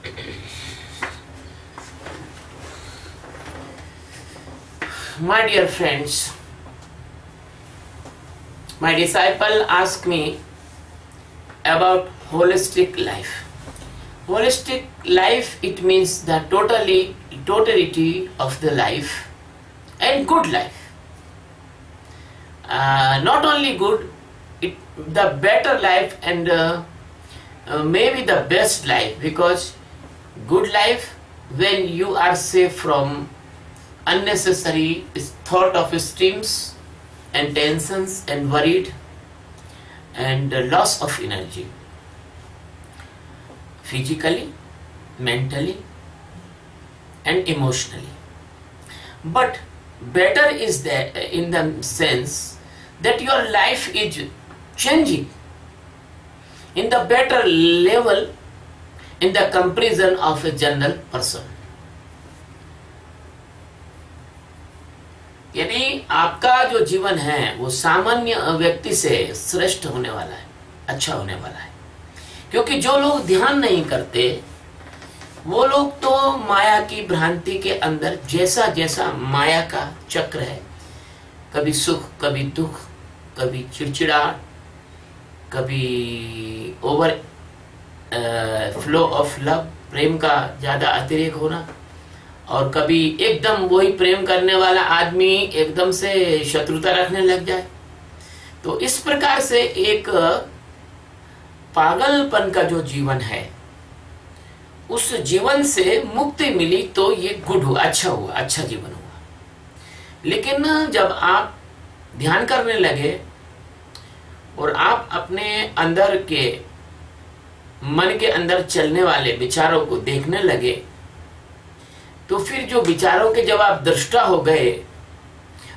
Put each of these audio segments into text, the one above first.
My dear friends, my disciple asked me about holistic life. Holistic life, it means the totality of the life and good life. Not only good, the better life and maybe the best life, because good life when you are safe from unnecessary thought of streams and tensions and worried and loss of energy, physically, mentally and emotionally. But better is that in the sense that your life is changing in the better level in the comparison of a general person. यानी आपका जो जीवन है वो सामान्य व्यक्ति से श्रेष्ठ होने वाला है, अच्छा होने वाला है। क्योंकि जो लोग ध्यान नहीं करते वो लोग तो माया की भ्रांति के अंदर जैसा जैसा माया का चक्र है, कभी सुख कभी दुख, कभी चिड़चिड़ाहट, कभी ओवर फ्लो ऑफ लव, प्रेम का ज्यादा अतिरेक होना, और कभी एकदम वही प्रेम करने वाला आदमी एकदम से शत्रुता रखने लग जाए। तो इस प्रकार से एक पागलपन का जो जीवन है उस जीवन से मुक्ति मिली तो ये गुड हुआ, अच्छा हुआ, अच्छा जीवन हुआ। लेकिन जब आप ध्यान करने लगे और आप अपने अंदर के मन के अंदर चलने वाले विचारों को देखने लगे तो फिर जो विचारों के जब आप दृष्टा हो गए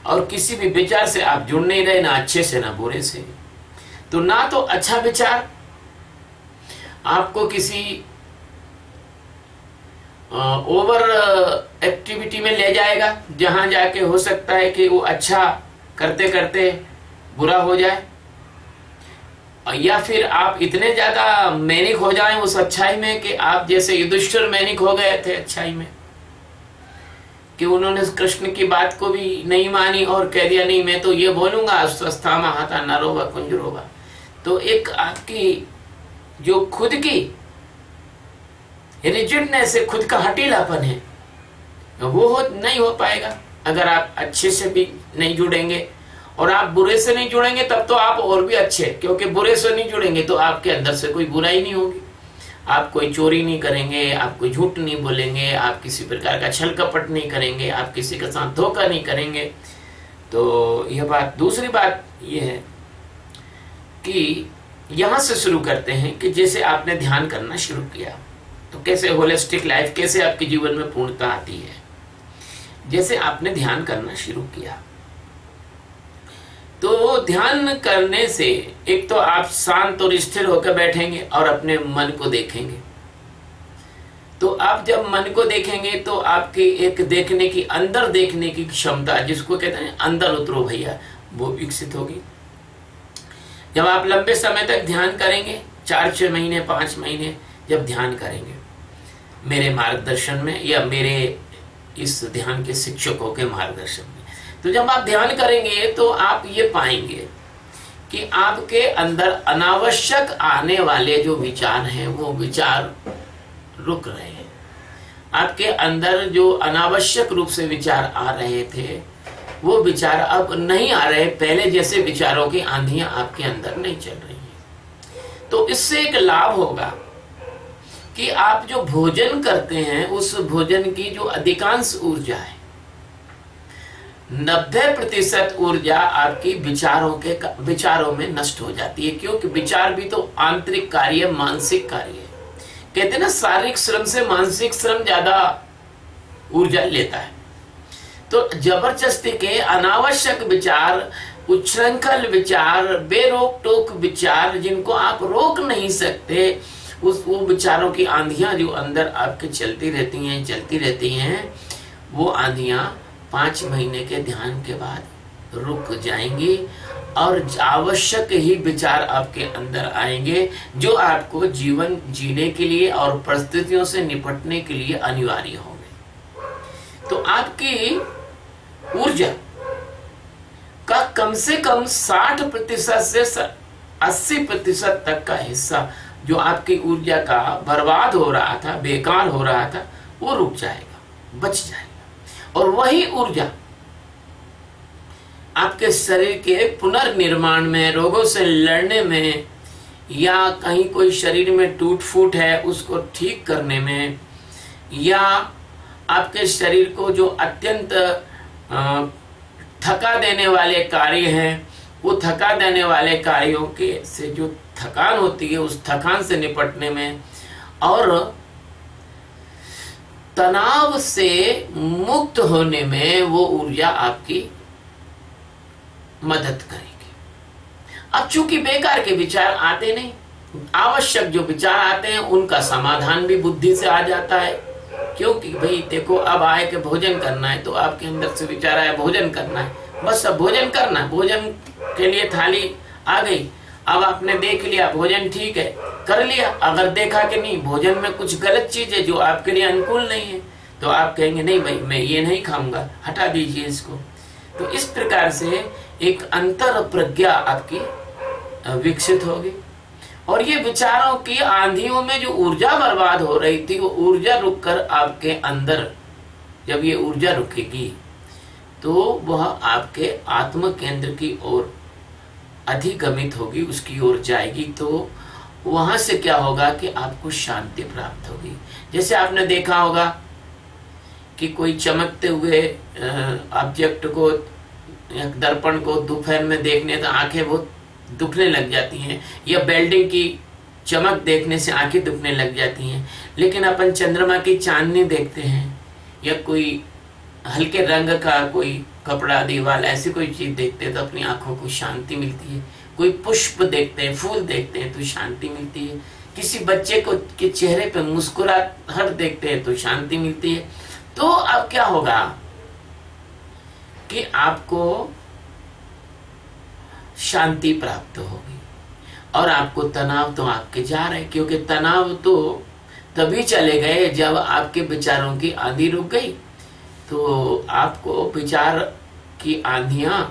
और किसी भी विचार से आप जुड़ नहीं रहे, ना अच्छे से ना बुरे से, तो ना तो अच्छा विचार आपको किसी ओवर एक्टिविटी में ले जाएगा जहां जाके हो सकता है कि वो अच्छा करते करते बुरा हो जाए, या फिर आप इतने ज्यादा मैनिक हो जाएं उस अच्छाई में कि आप जैसे युधिष्ठिर मैनिक हो गए थे अच्छाई में कि उन्होंने कृष्ण की बात को भी नहीं मानी और कह दिया नहीं मैं तो ये बोलूंगा अस्वस्था महाता नरोवा कुंजरोवा। तो एक आपकी जो खुद की रिजिडनेस है, खुद का हटीलापन है, वो नहीं हो पाएगा अगर आप अच्छे से भी नहीं जुड़ेंगे। और आप बुरे से नहीं जुड़ेंगे तब तो आप और भी अच्छे, क्योंकि बुरे से नहीं जुड़ेंगे तो आपके अंदर से कोई बुराई नहीं होगी। आप कोई चोरी नहीं करेंगे, आप कोई झूठ नहीं बोलेंगे, आप किसी प्रकार का छल कपट नहीं करेंगे, आप किसी के साथ धोखा नहीं करेंगे। तो यह बात। दूसरी बात यह है कि यहां से शुरू करते हैं कि जैसे आपने ध्यान करना शुरू किया तो कैसे होलिस्टिक लाइफ, कैसे आपके जीवन में पूर्णता आती है। जैसे आपने ध्यान करना शुरू किया तो ध्यान करने से एक तो आप शांत और स्थिर होकर बैठेंगे और अपने मन को देखेंगे। तो आप जब मन को देखेंगे तो आपकी एक देखने की, अंदर देखने की क्षमता, जिसको कहते हैं अंदर उतरो भैया, वो विकसित होगी। जब आप लंबे समय तक ध्यान करेंगे, 4-6 महीने 5 महीने जब ध्यान करेंगे मेरे मार्गदर्शन में या मेरे इस ध्यान के शिक्षकों के मार्गदर्शन में, तो जब आप ध्यान करेंगे तो आप ये पाएंगे कि आपके अंदर अनावश्यक आने वाले जो विचार हैं वो विचार रुक रहे हैं। आपके अंदर जो अनावश्यक रूप से विचार आ रहे थे वो विचार अब नहीं आ रहे, पहले जैसे विचारों की आंधियां आपके अंदर नहीं चल रही हैं। तो इससे एक लाभ होगा कि आप जो भोजन करते हैं उस भोजन की जो अधिकांश ऊर्जा है, 90% ऊर्जा आपकी विचारों में नष्ट हो जाती है। क्योंकि विचार भी तो आंतरिक कार्य, मानसिक कार्य है। कहते हैं ना, शारीरिक श्रम से मानसिक श्रम ज्यादा ऊर्जा लेता है। तो जबरदस्ती के अनावश्यक विचार, उच्छृंखल विचार, बेरोक टोक विचार जिनको आप रोक नहीं सकते, वो विचारों की आंधियां जो अंदर आपके चलती रहती हैं, वो आंधियां 5 महीने के ध्यान के बाद रुक जाएंगी और आवश्यक ही विचार आपके अंदर आएंगे जो आपको जीवन जीने के लिए और परिस्थितियों से निपटने के लिए अनिवार्य होंगे। तो आपकी ऊर्जा का कम से कम 60% से 80% तक का हिस्सा जो आपकी ऊर्जा का बर्बाद हो रहा था, बेकार हो रहा था, वो रुक जाएगा, बच जाएगा। और वही ऊर्जा आपके शरीर के पुनर्निर्माण में, रोगों से लड़ने में, या कहीं कोई शरीर में टूट फूट है उसको ठीक करने में, या आपके शरीर को जो अत्यंत थका देने वाले कार्य हैं, वो थका देने वाले कार्यों के से जो थकान होती है उस थकान से निपटने में, और तनाव से मुक्त होने में वो ऊर्जा आपकी मदद करेगी। अब चूंकि बेकार के विचार आते नहीं, आवश्यक जो विचार आते हैं उनका समाधान भी बुद्धि से आ जाता है। क्योंकि भाई देखो, अब आए के भोजन करना है, तो आपके अंदर से विचार आया भोजन करना है, बस अब भोजन करना है, भोजन के लिए थाली आ गई, अब आपने देख लिया भोजन ठीक है, कर लिया। अगर देखा कि नहीं भोजन में कुछ गलत चीज है जो आपके लिए अनुकूल नहीं है, तो आप कहेंगे नहीं भाई मैं ये नहीं खाऊंगा, हटा दीजिए इसको। तो इस प्रकार से एक अंतर प्रज्ञा आपकी विकसित होगी, और ये विचारों की आंधियों में जो ऊर्जा बर्बाद हो रही थी वो ऊर्जा रुककर आपके अंदर, जब ये ऊर्जा रुकेगी तो वह आपके आत्म केंद्र की ओर अधिगमित होगी, उसकी ओर जाएगी। तो वहां से क्या होगा कि आपको शांति प्राप्त होगी। जैसे आपने देखा होगा कि कोई चमकते हुए ऑब्जेक्ट को, दर्पण को दोपहर में देखने तो आंखें बहुत दुखने लग जाती हैं, या बिल्डिंग की चमक देखने से आंखें दुखने लग जाती हैं। लेकिन अपन चंद्रमा की चांदनी देखते हैं, या कोई हल्के रंग का कोई कपड़ा, दीवार, ऐसी कोई चीज देखते हैं तो अपनी आंखों को शांति मिलती है। कोई पुष्प देखते हैं, फूल देखते हैं तो शांति मिलती है। किसी बच्चे को के चेहरे पे मुस्कुराहट देखते हैं तो शांति मिलती है। तो अब क्या होगा कि आपको शांति प्राप्त होगी, और आपको तनाव तो आपके जा रहे, क्योंकि तनाव तो तभी चले गए जब आपके विचारों की आंधी रुक गई। तो आपको विचार की आंधियां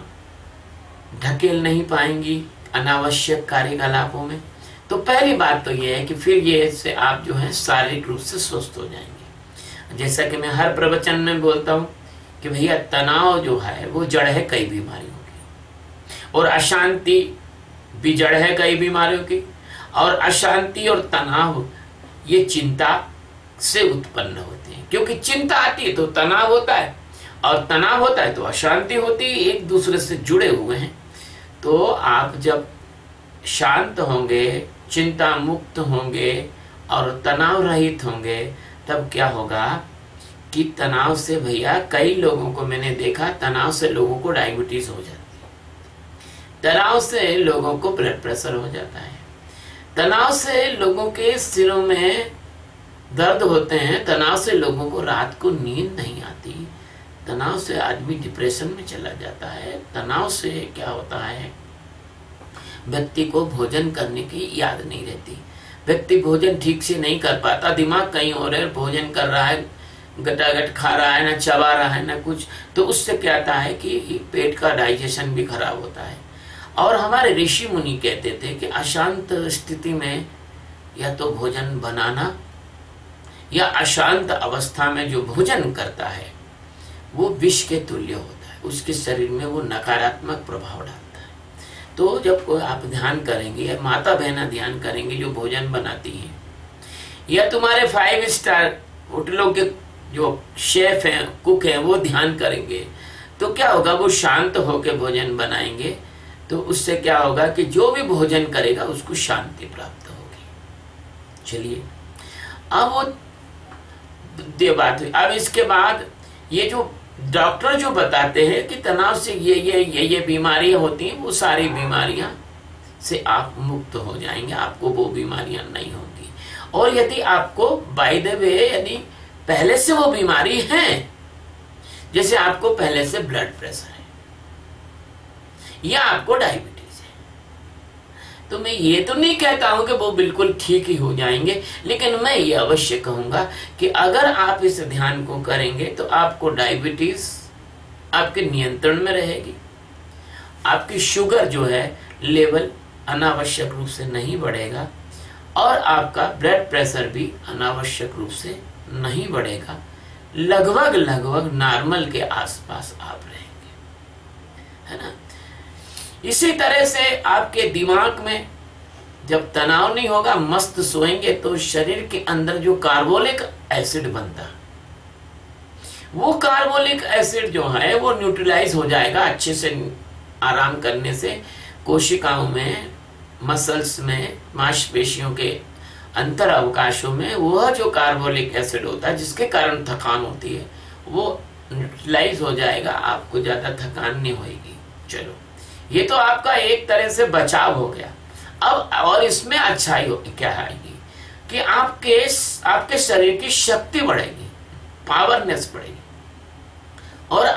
ढकेल नहीं पाएंगी अनावश्यक कार्यकलापों में। तो पहली बात तो यह है कि फिर ये से आप जो है शारीरिक रूप से स्वस्थ हो जाएंगे। जैसा कि मैं हर प्रवचन में बोलता हूं कि भैया तनाव जो है वो जड़ है कई बीमारियों की, और अशांति भी जड़ है कई बीमारियों की। और अशांति और तनाव ये चिंता से उत्पन्न होते हैं, क्योंकि चिंता आती है तो तनाव होता है, और तनाव होता है तो अशांति होती है, एक दूसरे से जुड़े हुए हैं। तो आप जब शांत होंगे, चिंता मुक्त होंगे और तनाव रहित होंगे, तब क्या होगा कि तनाव से भैया कई लोगों को मैंने देखा, तनाव से लोगों को डायबिटीज हो जाती है, तनाव से लोगों को ब्लड प्रेशर हो जाता है, तनाव से लोगों के सिरों में दर्द होते हैं, तनाव से लोगों को रात को नींद नहीं आती, तनाव से आदमी डिप्रेशन में चला जाता है। तनाव से क्या होता है, व्यक्ति को भोजन करने की याद नहीं रहती, व्यक्ति भोजन ठीक से नहीं कर पाता, दिमाग कहीं और है, भोजन कर रहा है, गटागट खा रहा है, ना चबा रहा है ना कुछ। तो उससे क्या होता है कि पेट का डाइजेशन भी खराब होता है। और हमारे ऋषि मुनि कहते थे कि अशांत स्थिति में या तो भोजन बनाना, या अशांत अवस्था में जो भोजन करता है वो विष के तुल्य होता है, उसके शरीर में वो नकारात्मक प्रभाव डालता है। तो जब कोई आप ध्यान करेंगे, या माता बहना ध्यान करेंगे जो भोजन बनाती हैं, या तुम्हारे 5 स्टार होटलों के जो शेफ हैं, कुक हैं, वो ध्यान करेंगे, तो क्या होगा, वो शांत होकर भोजन बनाएंगे। तो उससे क्या होगा कि जो भी भोजन करेगा उसको शांति प्राप्त होगी। चलिए, अब वो बात हुई। अब इसके बाद ये जो डॉक्टर जो बताते हैं कि तनाव से ये बीमारियां होती हैं, वो सारी बीमारियां से आप मुक्त हो जाएंगे, आपको वो बीमारियां नहीं होंगी। और यदि आपको बाय द वे यदि पहले से वो बीमारी है, जैसे आपको पहले से ब्लड प्रेशर है या आपको डायबिटीज, तो मैं ये तो नहीं कहता हूं कि वो बिल्कुल ठीक ही हो जाएंगे, लेकिन मैं ये अवश्य कहूंगा कि अगर आप इस ध्यान को करेंगे तो आपको डायबिटीज आपके नियंत्रण में रहेगी, आपकी शुगर जो है लेवल अनावश्यक रूप से नहीं बढ़ेगा, और आपका ब्लड प्रेशर भी अनावश्यक रूप से नहीं बढ़ेगा। लगभग लगभग नॉर्मल के आसपास आप रहेंगे, है ना। इसी तरह से आपके दिमाग में जब तनाव नहीं होगा, मस्त सोएंगे, तो शरीर के अंदर जो कार्बोलिक एसिड बनता, वो कार्बोलिक एसिड जो है वो न्यूट्रलाइज हो जाएगा अच्छे से आराम करने से। कोशिकाओं में, मसल्स में, मांसपेशियों के अंतर अवकाशों में वह जो कार्बोलिक एसिड होता है जिसके कारण थकान होती है वो न्यूट्रलाइज हो जाएगा, आपको ज्यादा थकान नहीं होगी। चलो, ये तो आपका एक तरह से बचाव हो गया। अब और इसमें अच्छाई क्या आएगी कि आपके शरीर की शक्ति बढ़ेगी, पावरनेस बढ़ेगी, और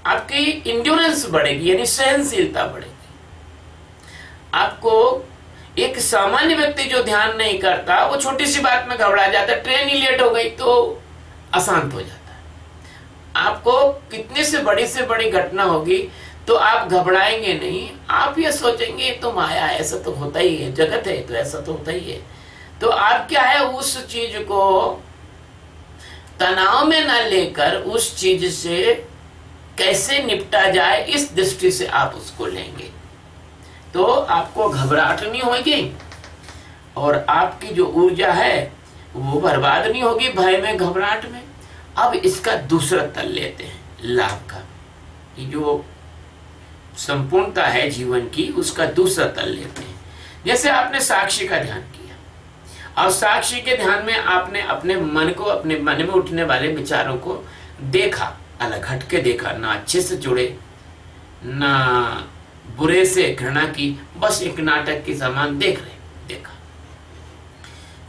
आपकी इंड्योरेंस बढ़ेगी, यानी सहनशीलता बढ़ेगी। आपको एक सामान्य व्यक्ति जो ध्यान नहीं करता वो छोटी सी बात में घबरा जाता है, ट्रेन ही लेट हो गई तो अशांत हो जाता है। आपको कितने से बड़ी घटना होगी तो आप घबराएंगे नहीं, आप ये सोचेंगे तो माया, ऐसा तो होता ही है, जगत है तो ऐसा तो होता ही है। तो आप क्या है, उस चीज को तनाव में न लेकर उस चीज से कैसे निपटा जाए इस दृष्टि से आप उसको लेंगे, तो आपको घबराहट नहीं होगी और आपकी जो ऊर्जा है वो बर्बाद नहीं होगी भय में, घबराहट में। अब इसका दूसरा तल लेते हैं, लाभ का। ये जो संपूर्णता है जीवन की, उसका दूसरा तल लेते हैं। जैसे आपने साक्षी का ध्यान किया, और साक्षी के ध्यान में आपने अपने मन को, अपने मन में उठने वाले विचारों को देखा, अलग हट के देखा, ना अच्छे से जुड़े ना बुरे से घृणा की, बस एक नाटक के समान देखा।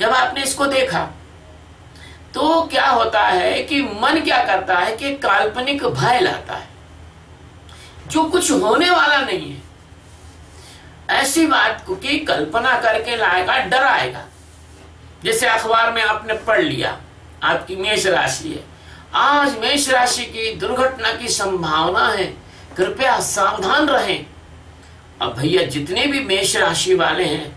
जब आपने इसको देखा तो क्या होता है कि मन क्या करता है कि काल्पनिक भय लाता है, जो कुछ होने वाला नहीं है, ऐसी बात को की कल्पना करके लाएगा, डराएगा। जैसे अखबार में आपने पढ़ लिया, आपकी मेष राशि है, आज मेष राशि की दुर्घटना की संभावना है, कृपया सावधान रहें। अब भैया जितने भी मेष राशि वाले हैं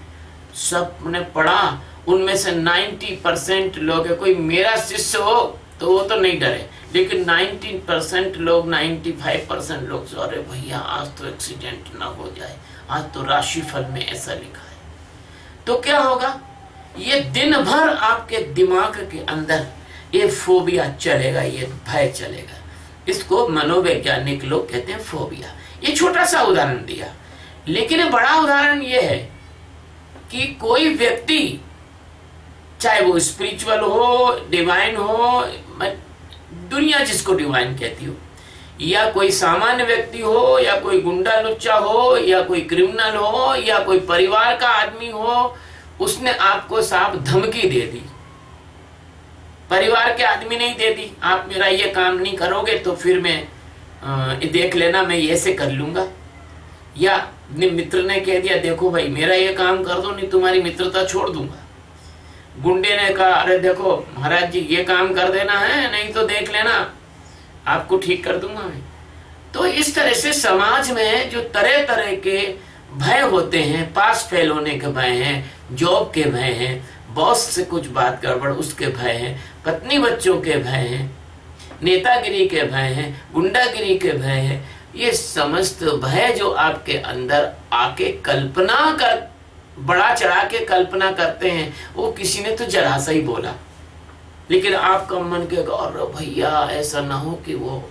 सब ने पढ़ा, उनमें से 90% लोग है, कोई मेरा शिष्य हो तो वो तो नहीं डरे, लेकिन 90% लोग, 95% लोग, अरे भैया आज तो एक्सीडेंट ना हो जाए, आज तो राशिफल में ऐसा लिखा है। तो क्या होगा, ये दिन भर आपके दिमाग के अंदर ये फोबिया चलेगा, ये भय चलेगा। इसको मनोवैज्ञानिक लोग कहते हैं फोबिया। ये छोटा सा उदाहरण दिया, लेकिन बड़ा उदाहरण ये है कि कोई व्यक्ति, चाहे वो स्पिरिचुअल हो, डिवाइन हो, दुनिया जिसको डिवाइन कहती हो, या कोई सामान्य व्यक्ति हो, या कोई गुंडा लुच्चा हो, या कोई क्रिमिनल हो, या कोई परिवार का आदमी हो, उसने आपको साफ धमकी दे दी, परिवार के आदमी नहीं दे दी, आप मेरा ये काम नहीं करोगे तो फिर मैं देख लेना, मैं ये से कर लूंगा। या मित्र ने कह दिया, देखो भाई मेरा ये काम कर दो, नहीं तुम्हारी मित्रता छोड़ दूंगा। गुंडे ने कहा, अरे देखो महाराज जी ये काम कर देना है, नहीं तो देख लेना, आपको ठीक कर दूंगा मैं। तो इस तरह से समाज में जो तरह तरह के भय होते हैं, पास फेल होने के भय हैं, जॉब के भय हैं, बॉस से कुछ बात गड़बड़ उसके भय हैं, पत्नी बच्चों के भय हैं, नेतागिरी के भय हैं, गुंडागिरी के भय हैं। ये समस्त भय जो आपके अंदर आके कल्पना कर, बड़ा चढ़ा के कल्पना करते हैं, वो किसी ने तो जरा सा ही बोला, लेकिन आपका मन के अरे भैया ऐसा ना हो कि वो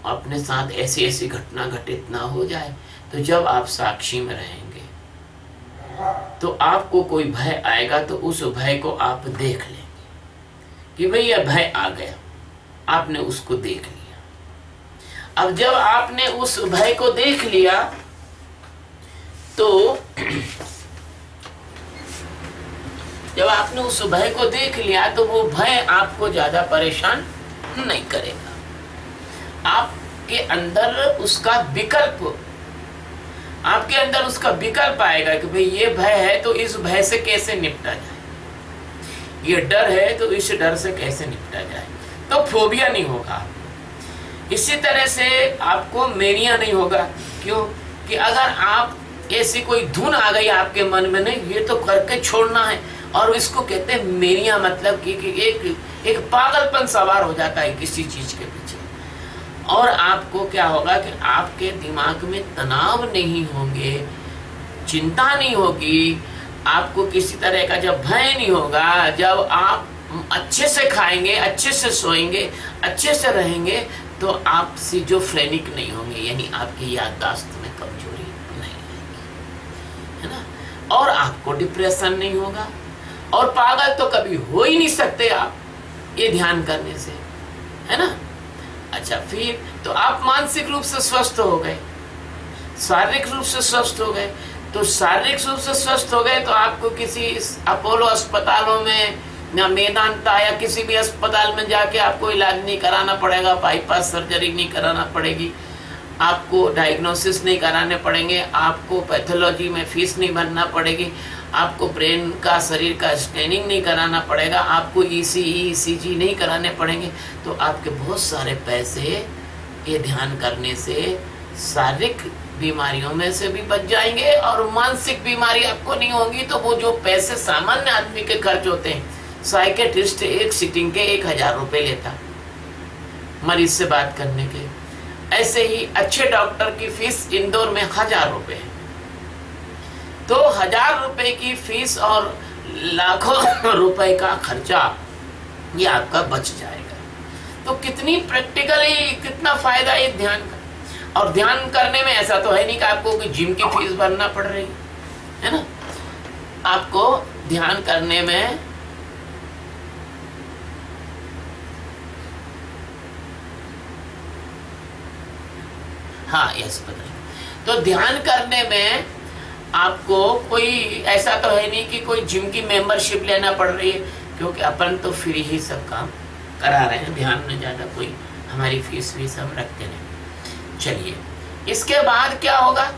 अपने साथ ऐसी ऐसी घटना घटित ना हो जाए। तो जब आप साक्षी में रहेंगे तो आपको कोई भय आएगा तो उस भय को आप देख लेंगे कि भाई यह भय आ गया, आपने उसको देख लिया। अब जब आपने उस भय को देख लिया तो जब आपने उस भय को देख लिया तो वो भय आपको ज्यादा परेशान नहीं करेगा। आपके अंदर उसका विकल्प आपके अंदर उसका विकल्प आएगा कि भाई ये भय है तो इस भय से कैसे निपटा जाए, ये डर है तो इस डर से कैसे निपटा जाए, तो फोबिया नहीं होगा। इसी तरह से आपको मेनिया नहीं होगा। क्यों? कि अगर आप ऐसी कोई धुन आ गई आपके मन में, नहीं ये तो करके छोड़ना है, और इसको कहते हैं मेनिया, मतलब कि एक पागलपन सवार हो जाता है किसी चीज के पीछे। और आपको क्या होगा कि आपके दिमाग में तनाव नहीं होंगे, चिंता नहीं होगी, आपको किसी तरह का जब भय नहीं होगा, जब आप अच्छे से खाएंगे, अच्छे से सोएंगे, अच्छे से रहेंगे, तो आप सिजोफ्रेनिक नहीं होंगे, यानी आपकी याददाश्त में कमजोरी नहीं आएगी, है ना। और आपको डिप्रेशन नहीं होगा, और पागल तो कभी हो ही नहीं सकते आप ये ध्यान करने से, है ना। अच्छा, फिर तो आप मानसिक रूप से स्वस्थ हो गए, शारीरिक रूप से स्वस्थ हो गए। तो शारीरिक रूप से स्वस्थ हो गए तो आपको किसी अपोलो अस्पतालों में या मेदांता या किसी भी अस्पताल में जाके आपको इलाज नहीं कराना पड़ेगा, बाईपास सर्जरी नहीं कराना पड़ेगी, आपको डायग्नोसिस नहीं कराने पड़ेंगे, आपको पैथोलॉजी में फीस नहीं भरना पड़ेगी, आपको ब्रेन का, शरीर का स्कैनिंग नहीं कराना पड़ेगा, आपको ECG नहीं कराने पड़ेंगे। तो आपके बहुत सारे पैसे ये ध्यान करने से शारीरिक बीमारियों में से भी बच जाएंगे, और मानसिक बीमारी आपको नहीं होगी। तो वो जो पैसे सामान्य आदमी के खर्च होते हैं, साइकेट्रिस्ट एक सिटिंग के 1000 रुपए लेता मरीज से बात करने के, ऐसे ही अच्छे डॉक्टर की फीस इंदौर में 1000 रुपए है। तो 1000 रुपए की फीस और लाखों रुपए का खर्चा ये आपका बच जाएगा। तो कितनी प्रैक्टिकली कितना फायदा है ध्यान का। और ध्यान करने में ऐसा तो है नहीं कि आपको कोई जिम की फीस भरना पड़ रही है ना। आपको ध्यान करने में यस बताइए। तो ध्यान करने में आपको कोई ऐसा तो है नहीं कि कोई जिम की मेंबरशिप लेना पड़ रही है, क्योंकि अपन तो फ्री ही सब काम करा रहे हैं, ध्यान में ज्यादा कोई हमारी फीस भी सब रखते नहीं। चलिए, इसके बाद क्या होगा,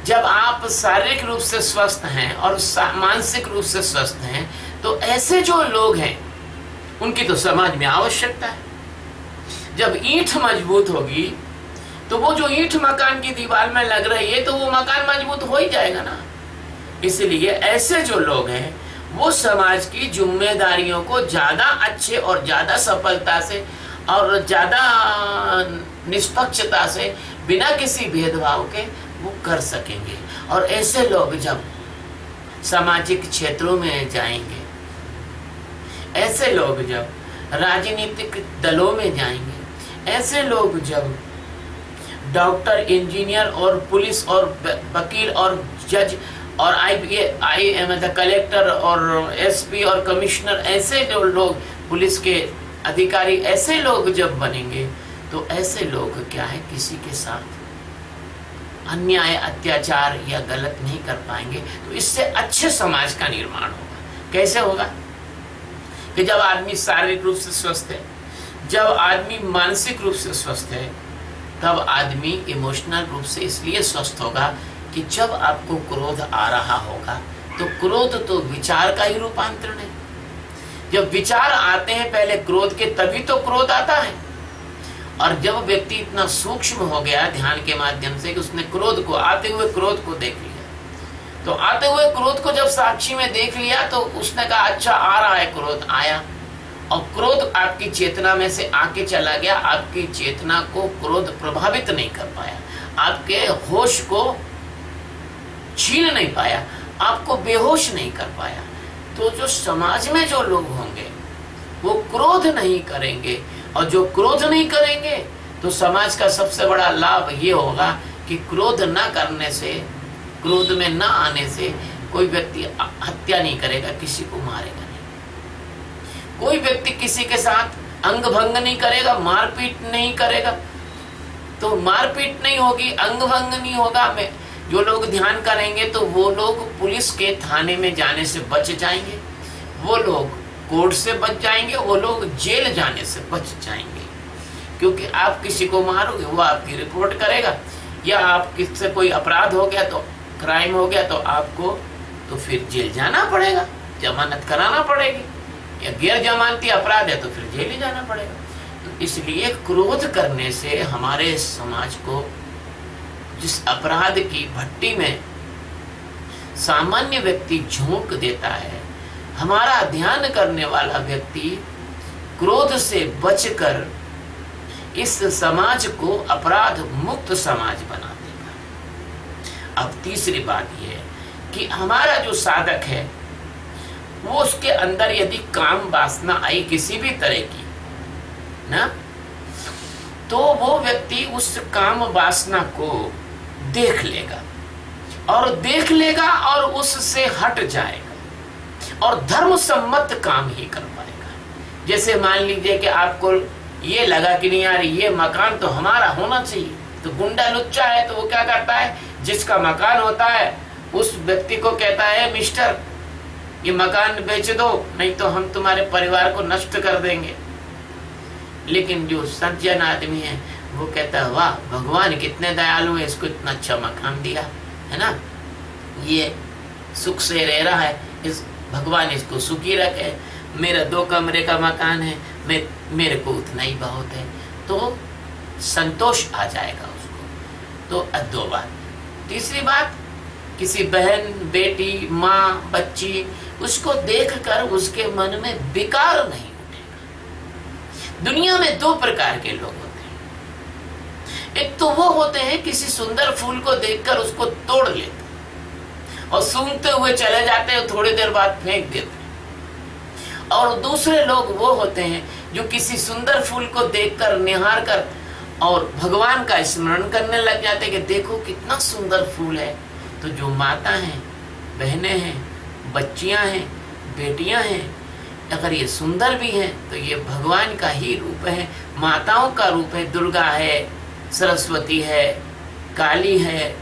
जब आप शारीरिक रूप से स्वस्थ हैं और मानसिक रूप से स्वस्थ हैं, तो ऐसे जो लोग हैं उनकी तो समाज में आवश्यकता है। जब ईंट मजबूत होगी तो वो जो ईंट मकान की दीवार में लग रही है तो वो मकान मजबूत हो ही जाएगा ना। इसलिए ऐसे जो लोग हैं वो समाज की जिम्मेदारियों को ज्यादा अच्छे और ज्यादा सफलता से और ज्यादा निष्पक्षता से, बिना किसी भेदभाव के वो कर सकेंगे। और ऐसे लोग जब सामाजिक क्षेत्रों में जाएंगे, ऐसे लोग जब राजनीतिक दलों में जाएंगे, ऐसे लोग जब डॉक्टर, इंजीनियर और पुलिस और वकील और जज और मतलब कलेक्टर और SP और कमिश्नर, ऐसे जो लोग, पुलिस के अधिकारी, ऐसे लोग जब बनेंगे तो ऐसे लोग क्या है, किसी के साथ अन्याय, अत्याचार या गलत नहीं कर पाएंगे। तो इससे अच्छे समाज का निर्माण होगा। कैसे होगा कि जब आदमी शारीरिक रूप से स्वस्थ है, जब आदमी मानसिक रूप से स्वस्थ है, तब आदमी इमोशनल रूप से इसलिए स्वस्थ होगा कि जब आपको क्रोध आ रहा होगा तो क्रोध तो विचार का ही रूपांतरण है। जब विचार आते हैं पहले क्रोध के, तभी तो क्रोध आता है। और जब व्यक्ति इतना सूक्ष्म हो गया ध्यान के माध्यम से कि उसने क्रोध को, आते हुए क्रोध को देख लिया, तो आते हुए क्रोध को जब साक्षी में देख लिया तो उसने कहा अच्छा आ रहा है, क्रोध आया, और क्रोध आपकी चेतना में से आके चला गया। आपकी चेतना को क्रोध प्रभावित नहीं कर पाया, आपके होश को छीन नहीं पाया, आपको बेहोश नहीं कर पाया। तो जो समाज में जो लोग होंगे वो क्रोध नहीं करेंगे, और जो क्रोध नहीं करेंगे तो समाज का सबसे बड़ा लाभ ये होगा कि क्रोध न करने से, क्रोध में न आने से कोई व्यक्ति हत्या नहीं करेगा, किसी को मारेगा नहीं, कोई व्यक्ति किसी के साथ अंग भंग नहीं करेगा, मारपीट नहीं करेगा। तो मारपीट नहीं होगी, अंग भंग नहीं होगा। जो लोग ध्यान करेंगे तो वो लोग पुलिस के थाने में जाने से बच जाएंगे, वो लोग कोर्ट से बच जाएंगे, वो लोग जेल जाने से बच जाएंगे। क्योंकि आप किसी को मारोगे वो आपकी रिपोर्ट करेगा, या आप किससे कोई अपराध हो गया, तो क्राइम हो गया, तो आपको तो फिर जेल जाना पड़ेगा, जमानत कराना पड़ेगी, या गैर जमानती अपराध है तो फिर जेल ही जाना पड़ेगा। तो इसलिए क्रोध करने से हमारे समाज को जिस अपराध की भट्टी में सामान्य व्यक्ति झोंक देता है, हमारा ध्यान करने वाला व्यक्ति क्रोध से बचकर इस समाज को अपराध मुक्त समाज बना देगा। अब तीसरी बात यह है कि हमारा जो साधक है वो उसके अंदर यदि काम वासना आई किसी भी तरह की ना, तो वो व्यक्ति उस काम वासना को देख लेगा और उससे हट जाएगा और धर्म सम्मत काम ही कर पाएगा। जैसे मान लीजिए कि आपको ये लगा कि नहीं यार ये मकान तो हमारा होना चाहिए, तो गुंडा लुच्चा है तो वो क्या करता है, जिसका मकान होता है उस व्यक्ति को कहता है मिस्टर ये मकान बेच दो, नहीं तो हम तुम्हारे परिवार को नष्ट कर देंगे। लेकिन जो सज्जन आदमी है वो कहता है वाह भगवान कितने दयालु है, इसको इतना अच्छा मकान दिया है ना, ये सुख से रह रहा है, इस भगवान इसको सुखी रखे, मेरा 2 कमरे का मकान है, मेरे को उतना ही बहुत है, तो संतोष आ जाएगा उसको। तो 2 बात। तीसरी बात, किसी बहन बेटी माँ बच्ची उसको देखकर उसके मन में विकार नहीं उठेगा। दुनिया में 2 प्रकार के लोग होते हैं, एक तो वो होते हैं किसी सुंदर फूल को देखकर उसको तोड़ लेते और सूंघते हुए चले जाते हैं, थोड़ी देर बाद फेंक देते हैं। और दूसरे लोग वो होते हैं जो किसी सुंदर फूल को देखकर निहार कर और भगवान का स्मरण करने लग जाते हैं कि देखो कितना सुंदर फूल है। तो जो माता हैं, बहनें हैं, बच्चियां हैं, बेटियां हैं, अगर ये सुंदर भी हैं तो ये भगवान का ही रूप है, माताओं का रूप है, दुर्गा है, सरस्वती है, काली है,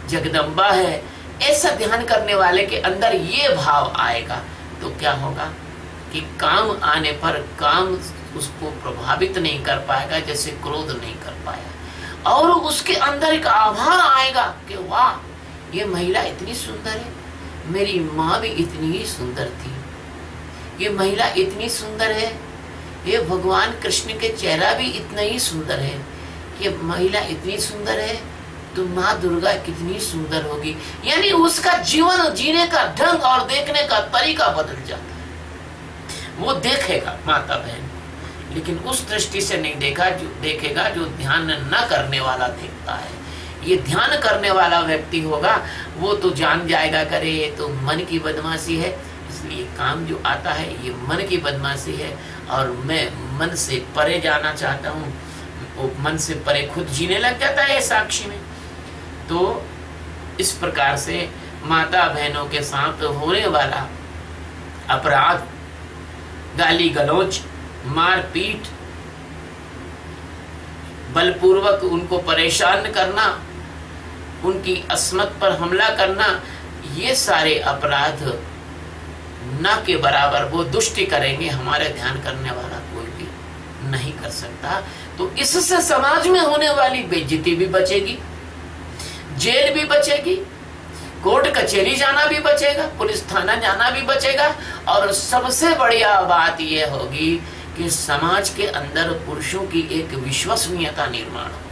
जगदम्बा है। ऐसा ध्यान करने वाले के अंदर ये भाव आएगा तो क्या होगा कि काम आने पर काम उसको प्रभावित नहीं कर पाएगा, जैसे क्रोध नहीं कर पाया, और उसके अंदर एक आभार आएगा कि वाह ये महिला इतनी सुंदर है, मेरी माँ भी इतनी ही सुंदर थी, ये महिला इतनी सुंदर है, ये भगवान कृष्ण के चेहरा भी इतना ही सुंदर है, ये महिला इतनी सुंदर है तो माँ दुर्गा कितनी सुंदर होगी। यानी उसका जीवन जीने का ढंग और देखने का तरीका बदल जाता है। वो देखेगा माता बहन, लेकिन उस दृष्टि से नहीं देखेगा जो ध्यान न करने वाला देखता है। ये ध्यान करने वाला व्यक्ति होगा वो तो जान जाएगा करे ये तो मन की बदमाशी है, इसलिए काम जो आता है ये मन की बदमाशी है और मैं मन से परे जाना चाहता हूँ। वो मन से परे खुद जीने लग जाता है साक्षी में। तो इस प्रकार से माता बहनों के साथ होने वाला अपराध, गाली गलौज, मारपीट, बलपूर्वक उनको परेशान करना, उनकी अस्मत पर हमला करना, ये सारे अपराध न के बराबर वो दुष्टि करेंगे, हमारे ध्यान करने वाला कोई भी नहीं कर सकता। तो इससे समाज में होने वाली बेइज्जती भी बचेगी, जेल भी बचेगी, कोर्ट कचहरी जाना भी बचेगा, पुलिस थाना जाना भी बचेगा, और सबसे बढ़िया बात यह होगी कि समाज के अंदर पुरुषों की एक विश्वसनीयता निर्माण होगी।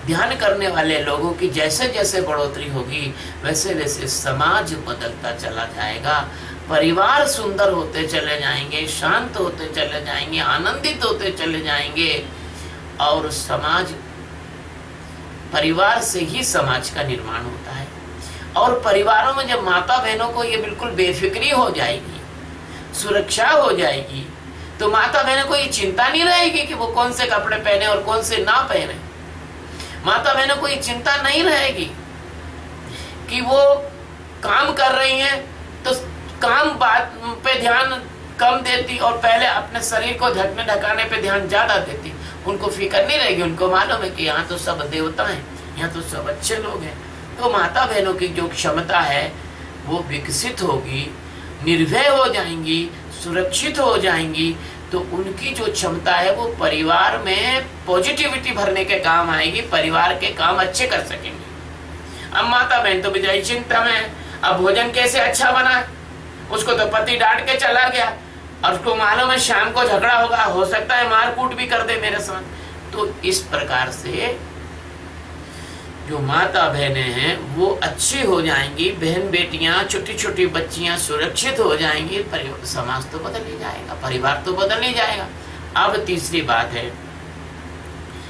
ध्यान करने वाले लोगों की जैसे जैसे बढ़ोतरी होगी वैसे वैसे समाज बदलता चला जाएगा, परिवार सुंदर होते चले जाएंगे, शांत होते चले जाएंगे, आनंदित होते चले जाएंगे, और समाज, परिवार से ही समाज का निर्माण होता है। और परिवारों में जब माता बहनों को ये बिल्कुल बेफिक्री हो जाएगी, सुरक्षा हो जाएगी, तो माता बहनों को ये चिंता नहीं रहेगी कि वो कौन से कपड़े पहने और कौन से ना पहने। माता बहनों को ये चिंता नहीं रहेगी कि वो काम कर रही हैं तो काम बात पे ध्यान कम देती और पहले अपने शरीर को ढकने ढकाने पे ध्यान ज्यादा देती। उनको फिक्र नहीं रहेगी, उनको मालूम है कि यहाँ तो सब देवता हैं, यहाँ तो सब अच्छे लोग हैं। तो माता बहनों की जो क्षमता है वो विकसित होगी, निर्भय हो जाएंगी, सुरक्षित हो जाएंगी, तो उनकी जो क्षमता है वो परिवार में पॉजिटिविटी भरने के काम आएगी, परिवार के काम अच्छे कर सकेंगे। अब माता बहन तो बेचारी चिंता में है, अब भोजन कैसे अच्छा बना, उसको तो पति डांट के चला गया और उसको मालूम है शाम को झगड़ा होगा, हो सकता है मार कूट भी कर दे मेरे साथ। तो इस प्रकार से जो माता बहनें हैं वो अच्छी हो जाएंगी, बहन बेटियां छोटी छोटी बच्चियां सुरक्षित हो जाएंगी, समाज तो बदल ही जाएगा, परिवार तो बदल ही जाएगा। अब तीसरी बात है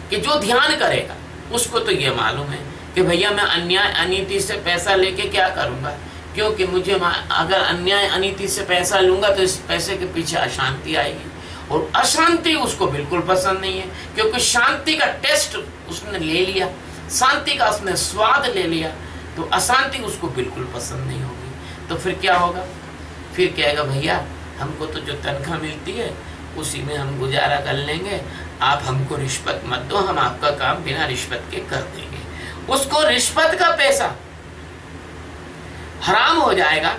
कि जो ध्यान करेगा उसको तो ये मालूम है कि भैया मैं अन्याय अनीति से पैसा लेके क्या करूंगा, क्योंकि मुझे अगर अन्याय अनीति से पैसा लूंगा तो इस पैसे के पीछे अशांति आएगी, और अशांति उसको बिल्कुल पसंद नहीं है, क्योंकि शांति का टेस्ट उसने ले लिया, शांति का उसने स्वाद ले लिया, तो अशांति उसको बिल्कुल पसंद नहीं होगी। तो फिर क्या होगा, फिर कहेगा भैया हमको तो जो तनख्वाह मिलती है उसी में हम गुजारा कर लेंगे, आप हमको रिश्वत मत दो, हम आपका काम बिना रिश्वत के कर देंगे। उसको रिश्वत का पैसा हराम हो जाएगा।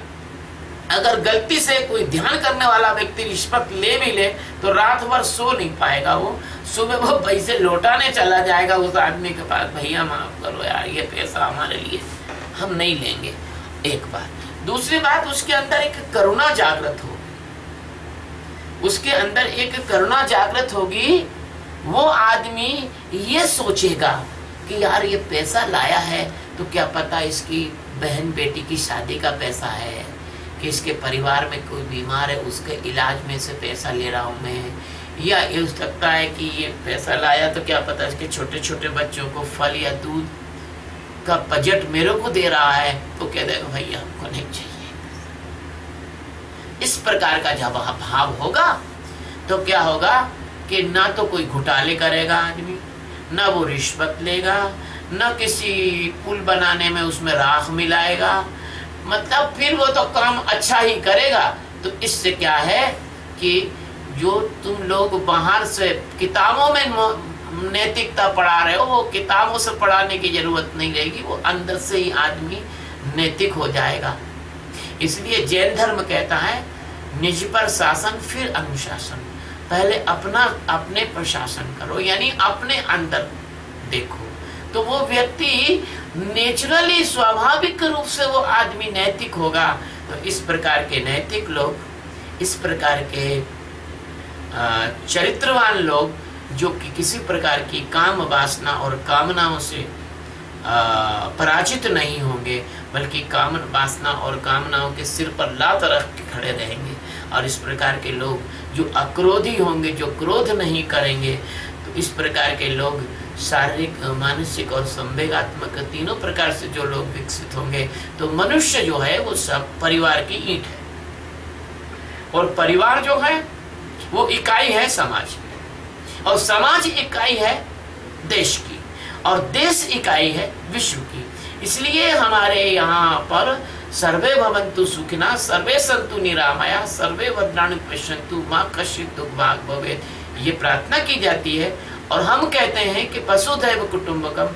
अगर गलती से कोई ध्यान करने वाला व्यक्ति रिश्वत ले भी ले तो रात भर सो नहीं पाएगा, वो सुबह वो पैसे लौटाने चला जाएगा उस आदमी के पास, भैया माफ करो यार ये पैसा हमारे लिए हम नहीं लेंगे। एक बात। दूसरी बात, उसके अंदर एक करुणा जागृत होगी, उसके अंदर एक करुणा जागृत होगी। वो आदमी ये सोचेगा कि यार ये पैसा लाया है तो क्या पता इसकी बहन बेटी की शादी का पैसा है, कि इसके परिवार में कोई बीमार है उसके इलाज में से पैसा ले रहा हूँ मैं, या ये हो सकता है कि ये पैसा लाया तो क्या पता इसके छोटे छोटे बच्चों को फल या दूध का बजट मेरे को दे रहा है, तो कह देगा भैया हमको नहीं चाहिए। इस प्रकार का जब भाव होगा तो क्या होगा कि ना तो कोई घोटाले करेगा आदमी, ना वो रिश्वत लेगा, ना किसी पुल बनाने में उसमें राख मिलाएगा, मतलब फिर वो तो काम अच्छा ही करेगा। तो इससे क्या है कि जो तुम लोग बाहर से किताबों में नैतिकता पढ़ा रहे हो, वो किताबों से पढ़ाने की जरूरत नहीं रहेगी, वो अंदर से ही आदमी नैतिक हो जाएगा। इसलिए जैन धर्म कहता है निज पर शासन फिर अनुशासन, पहले अपने पर शासन करो, यानी अपने अंदर देखो, तो वो व्यक्ति नेचुरली स्वाभाविक रूप से वो आदमी नैतिक होगा। तो इस प्रकार के नैतिक लोग, इस प्रकार के चरित्रवान लोग जो कि किसी प्रकार की काम वासना और कामनाओं से पराजित नहीं होंगे, बल्कि काम वासना और कामनाओं के सिर पर लात रख के खड़े रहेंगे। और इस प्रकार के लोग जो अक्रोधी होंगे, जो क्रोध नहीं करेंगे, तो इस प्रकार के लोग शारीरिक, मानसिक और संवेगात्मक तीनों प्रकार से जो लोग विकसित होंगे, तो मनुष्य जो है वो सब परिवार की ईंट है, और परिवार जो है वो इकाई है समाज की, और समाज इकाई है देश की, और देश इकाई है विश्व की। इसलिए हमारे यहाँ पर सर्वे भवन्तु सुखिनः, सर्वे सन्तु निरामया, सर्वे भद्राणि पश्यन्तु मा कश्चित् दुर्भाग् भवेत्, ये प्रार्थना की जाती है। और हम कहते हैं कि वसुधैव कुटुम्बकम,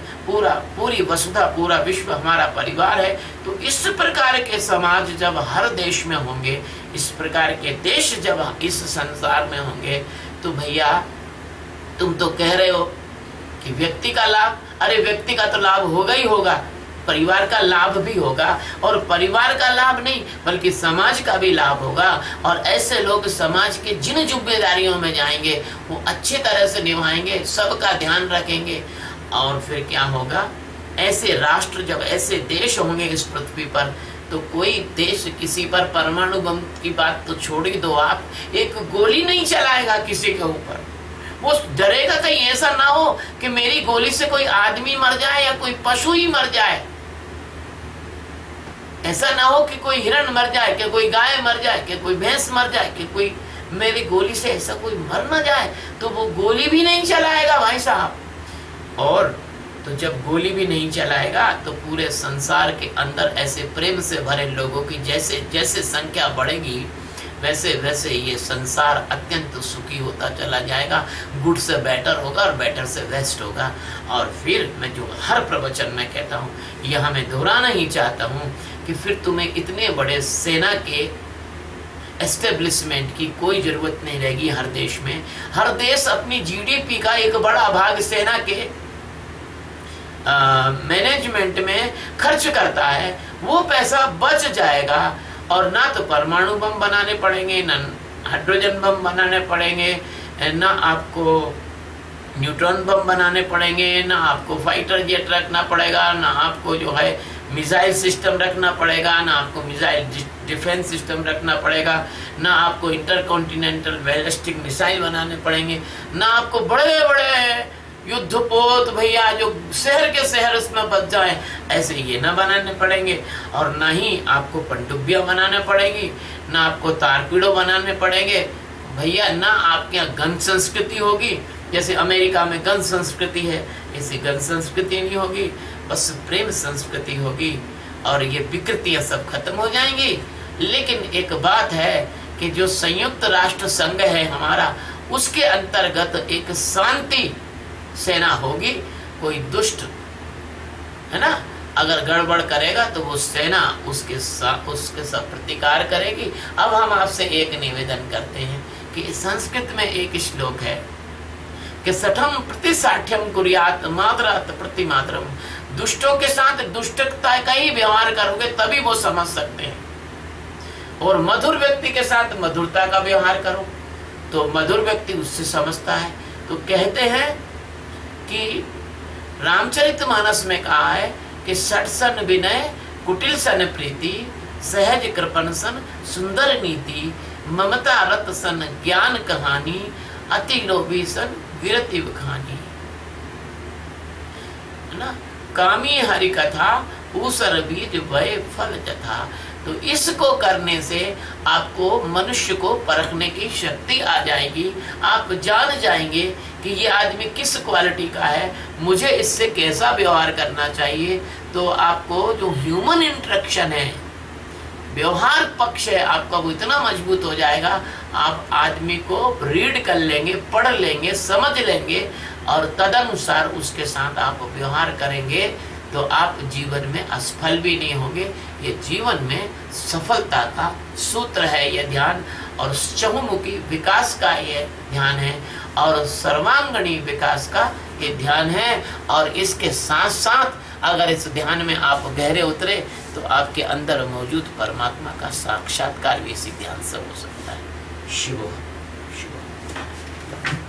पूरी वसुधा, पूरा विश्व हमारा परिवार है। तो इस प्रकार के समाज जब हर देश में होंगे, इस प्रकार के देश जब इस संसार में होंगे, तो भैया तुम तो कह रहे हो कि व्यक्ति का लाभ, अरे व्यक्ति का तो लाभ होगा ही होगा, परिवार का लाभ भी होगा, और परिवार का लाभ नहीं बल्कि समाज का भी लाभ होगा। और ऐसे लोग समाज के जिन जिम्मेदारियों में जाएंगे वो अच्छी तरह से निभाएंगे, सबका ध्यान रखेंगे। और फिर क्या होगा, ऐसे राष्ट्र, जब ऐसे देश होंगे इस पृथ्वी पर, तो कोई देश किसी पर परमाणु बम की बात तो छोड़ ही दो, आप एक गोली नहीं चलाएगा किसी के ऊपर। वो डरेगा कहीं ऐसा ना हो कि मेरी गोली से कोई आदमी मर जाए या कोई पशु ही मर जाए, ऐसा ना हो कि कोई हिरण मर जाए, कि कोई गाय मर जाए, कि कोई भैंस मर जाए, कि कोई मेरी गोली से ऐसा कोई मर ना जाए, तो वो गोली भी नहीं चलाएगा भाई साहब। और तो जब गोली भी नहीं चलाएगा तो पूरे संसार के अंदर ऐसे प्रेम से भरे लोगों की जैसे जैसे संख्या बढ़ेगी, वैसे वैसे ये संसार अत्यंत सुखी होता चला जाएगा, गुड से बेटर होगा और बेटर से बेस्ट होगा। और फिर मैं जो हर प्रवचन में कहता हूँ, यहाँ मैं दोहराना ही चाहता हूँ कि फिर तुम्हें इतने बड़े सेना के एस्टेब्लिशमेंट की कोई जरूरत नहीं रहेगी। हर देश में, हर देश अपनी जीडीपी का एक बड़ा भाग सेना के मैनेजमेंट में खर्च करता है, वो पैसा बच जाएगा और ना तो परमाणु बम बनाने पड़ेंगे, ना हाइड्रोजन बम बनाने पड़ेंगे, ना आपको न्यूट्रॉन बम बनाने पड़ेंगे, ना आपको फाइटर जेट रखना पड़ेगा, ना आपको जो है मिसाइल सिस्टम रखना पड़ेगा, ना आपको मिसाइल डिफेंस सिस्टम रखना पड़ेगा, ना आपको इंटरकॉन्टिनेंटल बैलिस्टिक मिसाइल बनाने पड़ेंगे, ना आपको बड़े बड़े युद्धपोत भैया जो शहर के शहर उसमें बच जाए ऐसे ये ना बनाने पड़ेंगे, और ना ही आपको पनडुब्बियां बनाने पड़ेगी, ना आपको तारपीड़ो बनाने पड़ेंगे भैया, ना आपके यहाँ गन संस्कृति होगी। जैसे अमेरिका में गन संस्कृति है, ऐसी गन संस्कृति नहीं होगी, बस प्रेम संस्कृति होगी और ये विकृतियां सब खत्म हो जाएंगी। लेकिन एक बात है कि जो संयुक्त राष्ट्र संघ है हमारा, उसके अंतर्गत एक शांति सेना होगी। कोई दुष्ट है ना अगर गड़बड़ करेगा तो वो सेना उसके साथ प्रतिकार करेगी। अब हम आपसे एक निवेदन करते हैं कि संस्कृत में एक श्लोक है कि सठम प्रतिसाठ्यम कुर्यात मातरात प्रतिमात्रम। दुष्टों के साथ दुष्टता का ही व्यवहार करोगे तभी वो समझ सकते हैं, और मधुर व्यक्ति के साथ मधुरता का व्यवहार करो तो मधुर व्यक्ति उससे समझता है। तो कहते हैं कि रामचरितमानस में कहा है कि सठ सन विनय, कुटिल सन प्रीति, सहज कृपण सन सुंदर नीति, ममता रत सन ज्ञान कहानी, अति लोभी सन विरति बखानी। है ना, कामी हरि कथा ऊसर बीज भय फल जथा। तो इसको करने से आपको मनुष्य को परखने की शक्ति आ जाएगी। आप जान जाएंगे कि ये आदमी किस क्वालिटी का है, मुझे इससे कैसा व्यवहार करना चाहिए। तो आपको जो ह्यूमन इंटरेक्शन है, व्यवहार पक्ष है आपका, वो इतना मजबूत हो जाएगा, आप आदमी को रीड कर लेंगे, पढ़ लेंगे, समझ लेंगे और तदनुसार उसके साथ आप व्यवहार करेंगे तो आप जीवन में असफल भी नहीं होंगे। ये जीवन में सफलता का सूत्र है ये ध्यान, और चहुमुखी विकास का ये ध्यान है, और सर्वांगणी विकास का ये ध्यान है। और इसके साथ साथ अगर इस ध्यान में आप गहरे उतरे तो आपके अंदर मौजूद परमात्मा का साक्षात्कार भी इसी ध्यान से हो सकता है। शिवो शिवो।